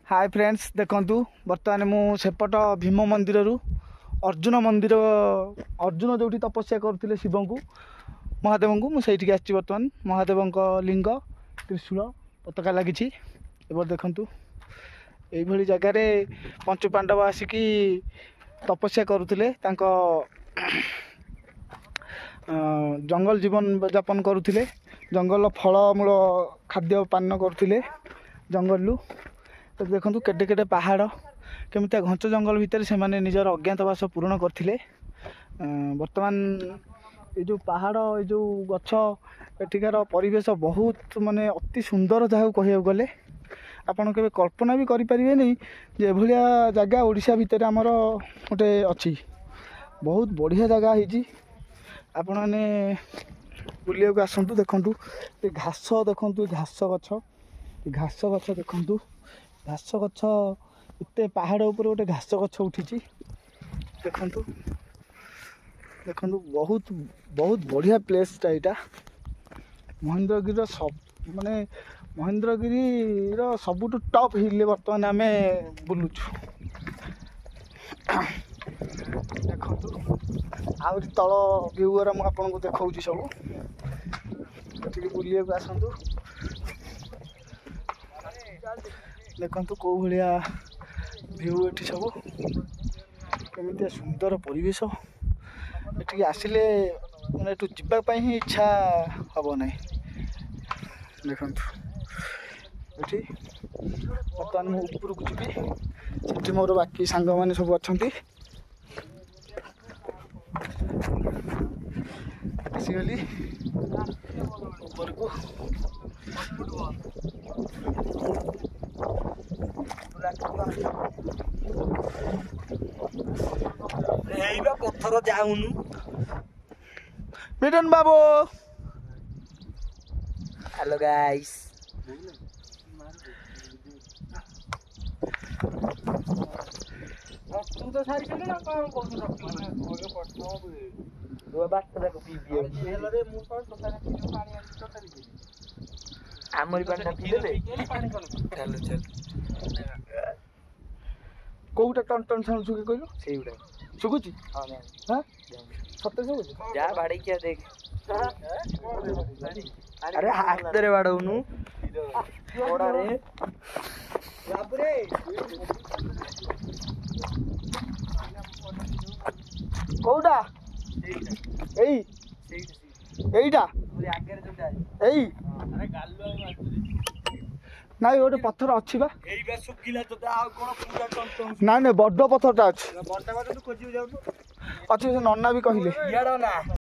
hi friends देखंतु बर्तमान मु सेपट भीम मंदिर रु अर्जुन जोटी तपस्या करथिले शिव को महादेव को मुझे आसी बर्तमान महादेव लिंग त्रिशूल पताका लगी देखंतु यही जगार पंच पांडव आसिकी तपस्या करुले जंगल जीवन यापन करुले जंगल फलमूल खाद्य पान करुले जंगल तो देखो केटे केटे पहाड़ केमिता घंच जंगल भितर से माने निजर अज्ञातवास पूर्ण करथिले वर्तमान ये जो पहाड़ ये जो गछ एठिकार परिवेश बहुत माने अति सुंदर जहाँ कह गले आपन के कल्पना भी करि परिबे नहीं जे भलिया जगह ओडिशा भितर हमर गोटे अछि बहुत बढ़िया जगह हिजी आपण माने बुलिया को आसंतु देखंतु ए घास देखंतु घास गछ देखंतु घास गछ इतने पहाड़ ऊपर गोटे घास गछ उठी देखंतु देखंतु बहुत बहुत बढ़िया प्लेस टा महेंद्रगिरी सब माने महेंद्रगिरी सबुठ टॉप हिल बर्तमान आम बुलुचु देखंतु आहरी तल व्यू गुरा मुझे देखा सब बुलिया आसतु देखंतु कौ भाया व्यू ये सब केमितिया सुंदर परिवेश ये आसिले मैंने एटू जावाई ही इच्छा हम ना देखंतु ये बर्तमान मुझे उपरक जी से मोर बाकी सांग मैंने सब अच्छा आसीगली ऊपर को पत्थर जाऊन मिटन बाबू हेलो गाइस तू तो सारी चले ना काम कोन दो बात को पी पी हेलो रे मु पर तो सारे पानी तो करी आमरी पानी पी ले चल चल कोटा टन टन साउंड सुके कहलो सेउडा सुकुची हां हां सत्य सुकुची जा बाड़ी क्या देख अरे हाथ रे बाड़ौनु ओडा रे बाप रे कोटा एई एईटा पूरी आगे रे जोटा एई अरे गाल्लो मारतुरी नाई गोटे पत्थर अच्छी बा एई बे सुकिला तो आ कोन पूरा टन ना ना बड़ पत्थरटा अच्छी बड़टा बाटे तू खोजी जाऊ अच्छी से नन्ना भी कहले याडो ना